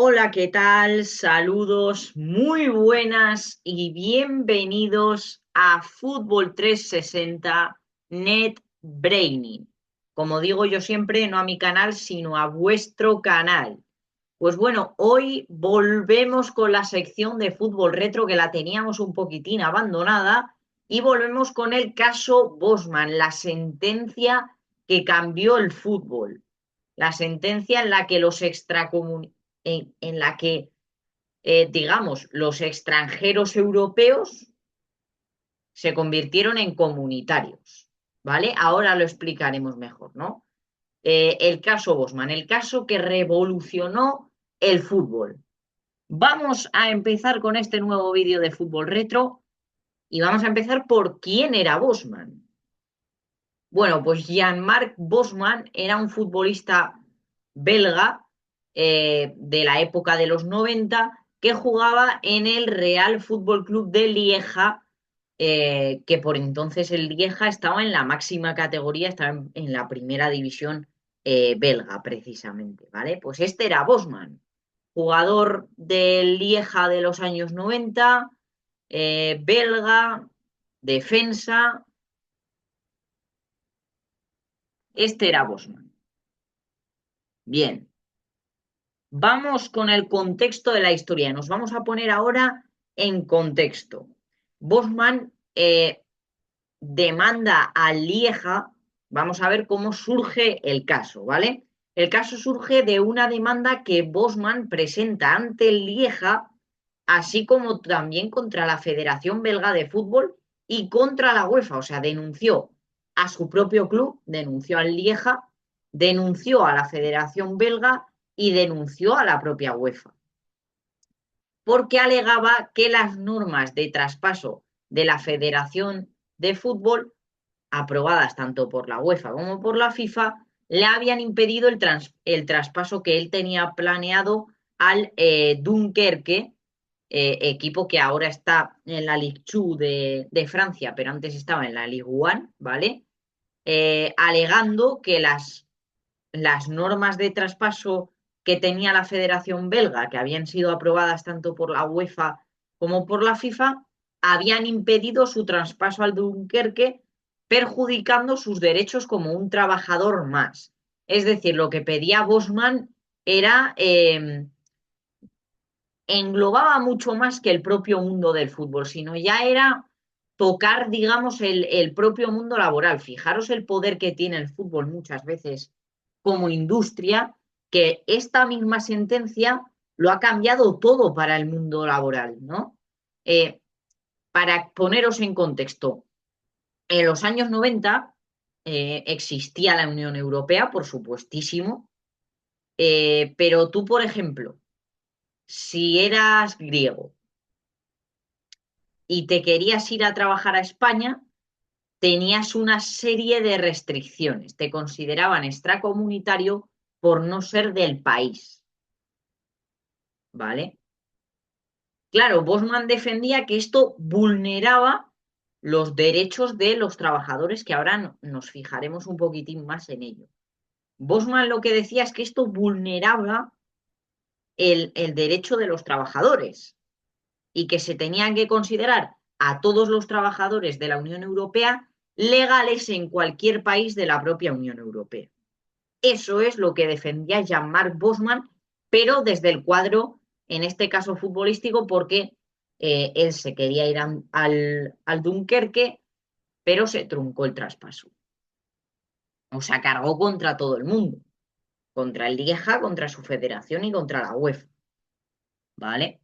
Hola, ¿qué tal? Saludos, muy buenas y bienvenidos a Fútbol 360 Net Braining. Como digo yo siempre, no a mi canal, sino a vuestro canal. Pues bueno, hoy volvemos con la sección de fútbol retro que la teníamos un poquitín abandonada y volvemos con el caso Bosman, la sentencia que cambió el fútbol, la sentencia en la que en la que, digamos, los extranjeros europeos se convirtieron en comunitarios, ¿vale? Ahora lo explicaremos mejor, ¿no? El caso Bosman, el caso que revolucionó el fútbol. Vamos a empezar con este nuevo vídeo de fútbol retro y vamos a empezar por quién era Bosman. Bueno, pues Jean-Marc Bosman era un futbolista belga de la época de los 90 que jugaba en el Real Fútbol Club de Lieja, que por entonces el Lieja estaba en la máxima categoría, estaba en la primera división belga precisamente, ¿vale? Pues este era Bosman, jugador del Lieja de los años 90, belga, defensa. Este era Bosman. Bien, vamos con el contexto de la historia. Nos vamos a poner ahora en contexto. Bosman demanda a Lieja. Vamos a ver cómo surge el caso, ¿vale? El caso surge de una demanda que Bosman presenta ante el Lieja, así como también contra la Federación Belga de Fútbol y contra la UEFA. O sea, denunció a su propio club, denunció al Lieja, denunció a la Federación Belga y denunció a la propia UEFA, porque alegaba que las normas de traspaso de la Federación de Fútbol, aprobadas tanto por la UEFA como por la FIFA, le habían impedido el traspaso que él tenía planeado al Dunkerque, equipo que ahora está en la Ligue 2 de Francia, pero antes estaba en la Ligue 1, ¿vale? Alegando que las normas de traspaso que tenía la Federación Belga, que habían sido aprobadas tanto por la UEFA como por la FIFA, habían impedido su traspaso al Dunkerque, perjudicando sus derechos como un trabajador más. Es decir, lo que pedía Bosman era, englobaba mucho más que el propio mundo del fútbol, sino ya era tocar, digamos, el propio mundo laboral. Fijaros el poder que tiene el fútbol muchas veces como industria, que esta misma sentencia lo ha cambiado todo para el mundo laboral, ¿no? Eh, para poneros en contexto, en los años 90 existía la Unión Europea, por supuestísimo, pero tú, por ejemplo, si eras griego y te querías ir a trabajar a España, tenías una serie de restricciones. Te consideraban extracomunitario por no ser del país, ¿vale? Claro, Bosman defendía que esto vulneraba los derechos de los trabajadores, que ahora nos fijaremos un poquitín más en ello. Bosman lo que decía es que esto vulneraba el derecho de los trabajadores y que se tenían que considerar a todos los trabajadores de la Unión Europea legales en cualquier país de la propia Unión Europea. Eso es lo que defendía Jean-Marc Bosman, pero desde el cuadro, en este caso futbolístico, porque él se quería ir al Dunkerque, pero se truncó el traspaso. O sea, cargó contra todo el mundo, contra el Lieja, contra su federación y contra la UEFA, ¿vale?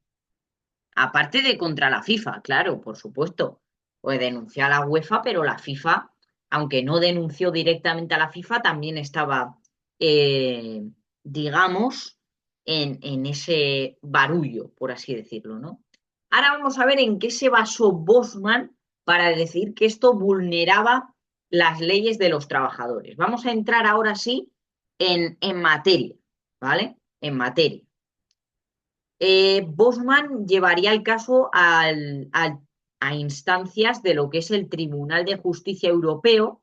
Aparte de contra la FIFA, claro, por supuesto. Pues denunció a la UEFA, pero la FIFA, aunque no denunció directamente a la FIFA, también estaba, eh, digamos, en ese barullo, por así decirlo, ¿no? Ahora vamos a ver en qué se basó Bosman para decir que esto vulneraba las leyes de los trabajadores. Vamos a entrar ahora sí en materia, ¿vale? En materia. Bosman llevaría el caso a instancias de lo que es el Tribunal de Justicia Europeo,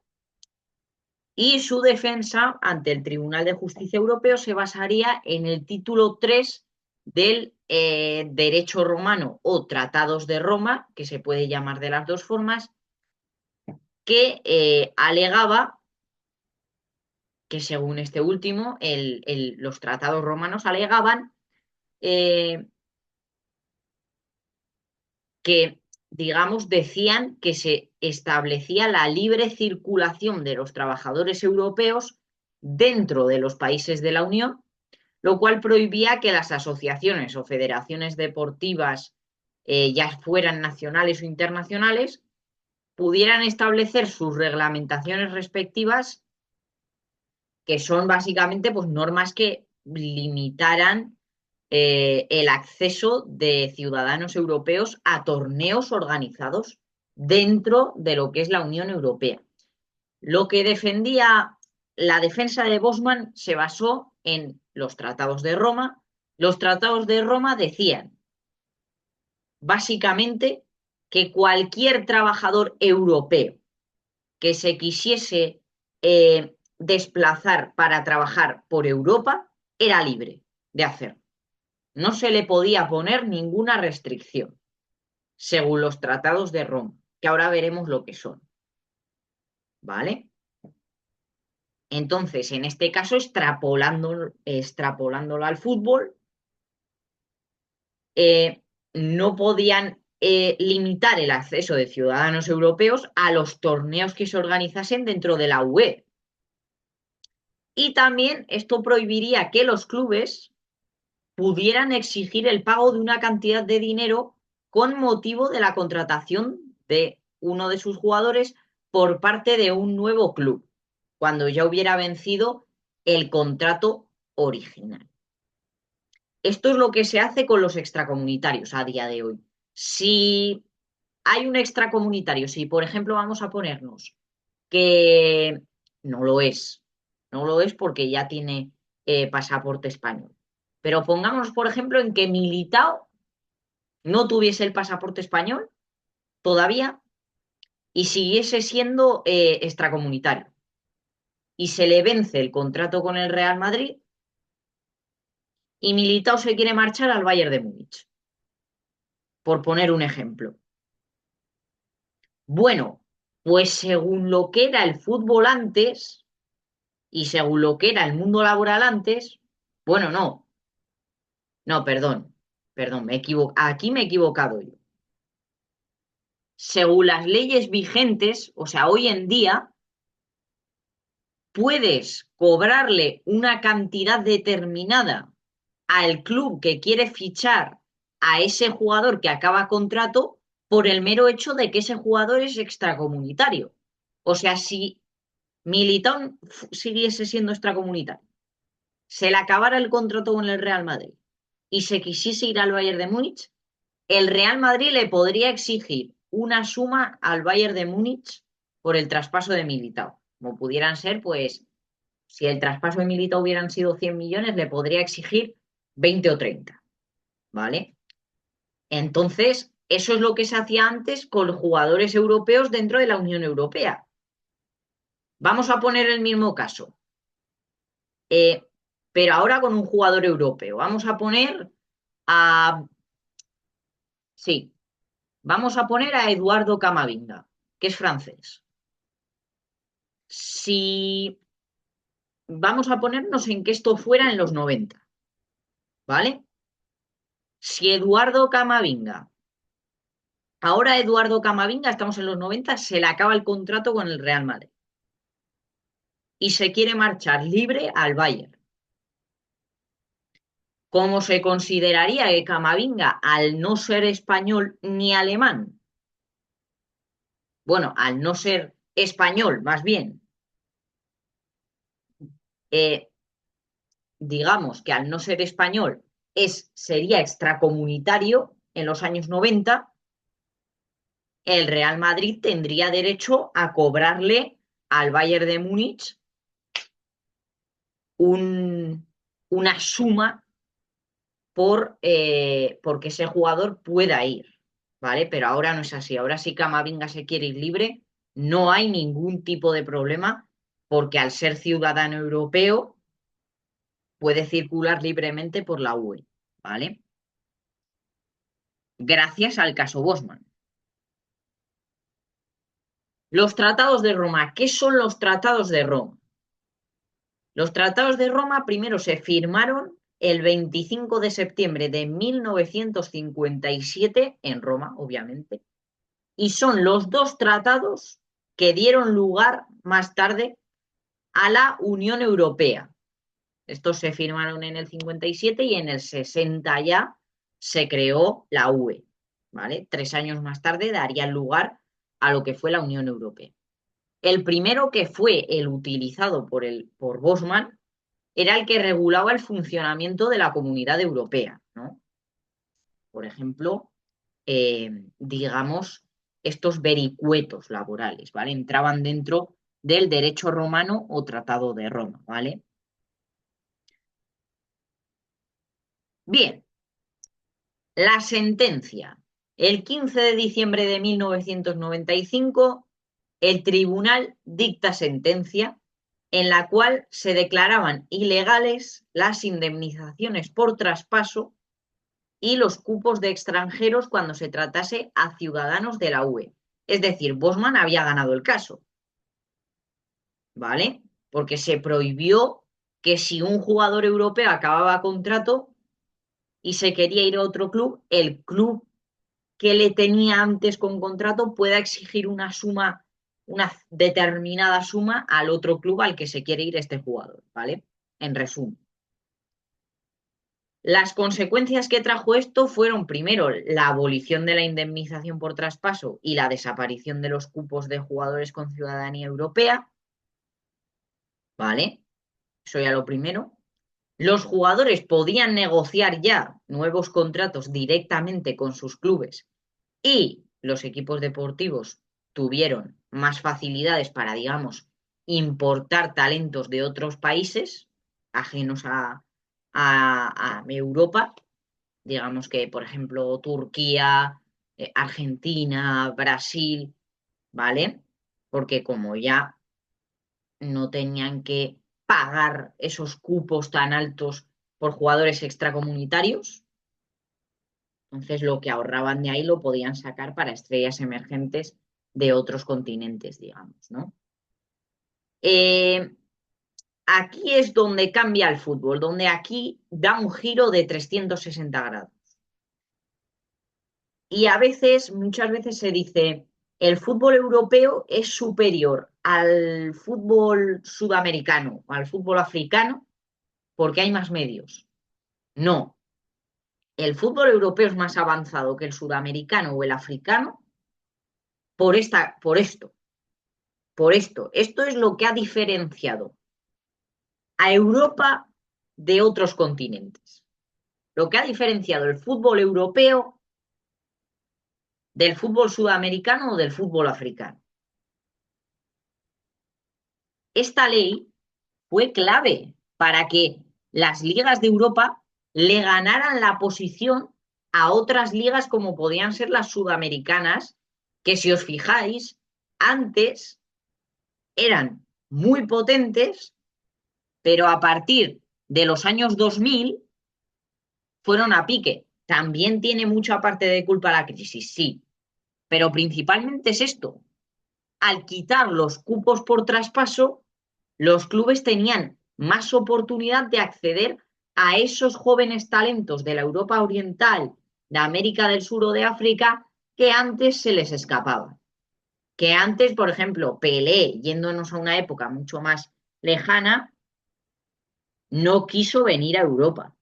y su defensa ante el Tribunal de Justicia Europeo se basaría en el título 3 del derecho romano o tratados de Roma, que se puede llamar de las dos formas, que alegaba que según este último, los tratados romanos alegaban eh, que, digamos, decían que se establecía la libre circulación de los trabajadores europeos dentro de los países de la Unión, lo cual prohibía que las asociaciones o federaciones deportivas, ya fueran nacionales o internacionales, pudieran establecer sus reglamentaciones respectivas, que son básicamente pues, normas que limitaran el acceso de ciudadanos europeos a torneos organizados dentro de lo que es la Unión Europea. Lo que defendía la defensa de Bosman se basó en los tratados de Roma. Los tratados de Roma decían básicamente que cualquier trabajador europeo que se quisiese desplazar para trabajar por Europa era libre de hacerlo. No se le podía poner ninguna restricción, según los tratados de Roma, que ahora veremos lo que son. ¿Vale? Entonces, en este caso, extrapolándolo al fútbol, eh, no podían limitar el acceso de ciudadanos europeos a los torneos que se organizasen dentro de la UE. Y también esto prohibiría que los clubes pudieran exigir el pago de una cantidad de dinero con motivo de la contratación de uno de sus jugadores por parte de un nuevo club, cuando ya hubiera vencido el contrato original. Esto es lo que se hace con los extracomunitarios a día de hoy. Si hay un extracomunitario, si por ejemplo vamos a ponernos que no lo es, no lo es porque ya tiene pasaporte español. Pero pongamos, por ejemplo, en que Militao no tuviese el pasaporte español todavía y siguiese siendo extracomunitario. Y se le vence el contrato con el Real Madrid y Militao se quiere marchar al Bayern de Múnich, por poner un ejemplo. Bueno, pues según lo que era el fútbol antes y según lo que era el mundo laboral antes, bueno, no, perdón, aquí me he equivocado yo. Según las leyes vigentes, o sea, hoy en día, puedes cobrarle una cantidad determinada al club que quiere fichar a ese jugador que acaba contrato por el mero hecho de que ese jugador es extracomunitario. O sea, si Militao siguiese siendo extracomunitario, se le acabara el contrato con el Real Madrid y se quisiese ir al Bayern de Múnich, el Real Madrid le podría exigir una suma al Bayern de Múnich por el traspaso de Militao. Como pudieran ser, pues, si el traspaso de Militao hubieran sido 100 millones, le podría exigir 20 o 30, ¿vale? Entonces, eso es lo que se hacía antes con jugadores europeos dentro de la Unión Europea. Vamos a poner el mismo caso, eh, pero ahora con un jugador europeo. Vamos a poner a, sí, vamos a poner a Eduardo Camavinga, que es francés. Si vamos a ponernos en que esto fuera en los 90, ¿vale? Si Eduardo Camavinga, ahora Eduardo Camavinga, estamos en los 90, se le acaba el contrato con el Real Madrid y se quiere marchar libre al Bayern. ¿Cómo se consideraría que Camavinga, al no ser español ni alemán, bueno, al no ser español, más bien, eh, digamos que al no ser español sería extracomunitario en los años 90, el Real Madrid tendría derecho a cobrarle al Bayern de Múnich una suma porque ese jugador pueda ir, ¿vale? Pero ahora no es así. Ahora si Camavinga se quiere ir libre, no hay ningún tipo de problema porque al ser ciudadano europeo puede circular libremente por la UE, ¿vale? Gracias al caso Bosman. Los tratados de Roma. ¿Qué son los tratados de Roma? Los tratados de Roma primero se firmaron el 25 de septiembre de 1957 en Roma, obviamente, y son los dos tratados que dieron lugar más tarde a la Unión Europea. Estos se firmaron en el 57 y en el 60 ya se creó la UE, ¿vale? 3 años más tarde darían lugar a lo que fue la Unión Europea. El primero, que fue el utilizado por Bosman, era el que regulaba el funcionamiento de la Comunidad Europea, ¿no? Por ejemplo, digamos, estos vericuetos laborales, ¿vale? Entraban dentro del derecho romano o Tratado de Roma, ¿vale? Bien, la sentencia. El 15 de diciembre de 1995, el tribunal dicta sentencia en la cual se declaraban ilegales las indemnizaciones por traspaso y los cupos de extranjeros cuando se tratase a ciudadanos de la UE. Es decir, Bosman había ganado el caso, ¿vale? Porque se prohibió que si un jugador europeo acababa contrato y se quería ir a otro club, el club que le tenía antes con contrato pueda exigir una suma, una determinada suma al otro club al que se quiere ir este jugador, ¿vale? En resumen. Las consecuencias que trajo esto fueron, primero, la abolición de la indemnización por traspaso y la desaparición de los cupos de jugadores con ciudadanía europea, ¿vale? Eso ya lo primero. Los jugadores podían negociar ya nuevos contratos directamente con sus clubes y los equipos deportivos tuvieron más facilidades para, digamos, importar talentos de otros países ajenos a Europa. Digamos que, por ejemplo, Turquía, Argentina, Brasil, ¿vale? Porque como ya no tenían que pagar esos cupos tan altos por jugadores extracomunitarios, entonces lo que ahorraban de ahí lo podían sacar para estrellas emergentes de otros continentes, digamos, ¿no? Eh, Aquí es donde cambia el fútbol, donde aquí da un giro de 360 grados. Y a veces, muchas veces se dice, el fútbol europeo es superior al fútbol sudamericano o al fútbol africano porque hay más medios. No, el fútbol europeo es más avanzado que el sudamericano o el africano por esto. Esto es lo que ha diferenciado a Europa de otros continentes. Lo que ha diferenciado el fútbol europeo del fútbol sudamericano o del fútbol africano. Esta ley fue clave para que las ligas de Europa le ganaran la posición a otras ligas como podían ser las sudamericanas, que si os fijáis, antes eran muy potentes, pero a partir de los años 2000 fueron a pique. También tiene mucha parte de culpa la crisis, sí, pero principalmente es esto. Al quitar los cupos por traspaso, los clubes tenían más oportunidad de acceder a esos jóvenes talentos de la Europa Oriental, de América del Sur o de África que antes se les escapaba. Que antes, por ejemplo, Pelé, yéndonos a una época mucho más lejana, no quiso venir a Europa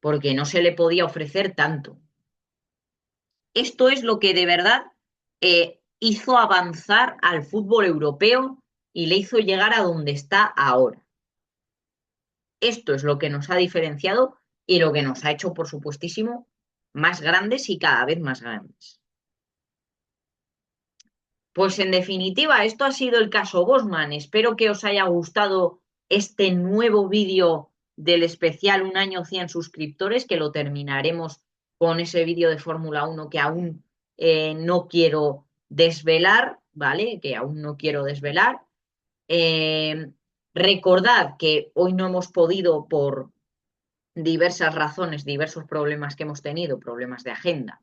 porque no se le podía ofrecer tanto. Esto es lo que de verdad hizo avanzar al fútbol europeo y le hizo llegar a donde está ahora. Esto es lo que nos ha diferenciado y lo que nos ha hecho, por supuestísimo, más grandes y cada vez más grandes. Pues en definitiva, esto ha sido el caso Bosman. Espero que os haya gustado este nuevo vídeo del especial Un año 100 suscriptores, que lo terminaremos con ese vídeo de Fórmula 1 que aún no quiero desvelar, ¿vale? Que aún no quiero desvelar. Eh, Recordad que hoy no hemos podido diversas razones, diversos problemas que hemos tenido, problemas de agenda.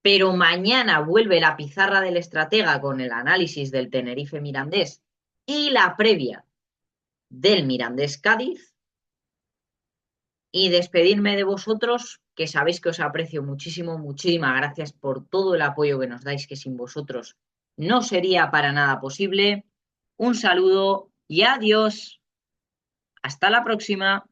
Pero mañana vuelve la pizarra del estratega con el análisis del Tenerife Mirandés y la previa del Mirandés Cádiz. Y despedirme de vosotros, que sabéis que os aprecio muchísimo, muchísimas gracias por todo el apoyo que nos dais, que sin vosotros no sería para nada posible. Un saludo y adiós. Hasta la próxima.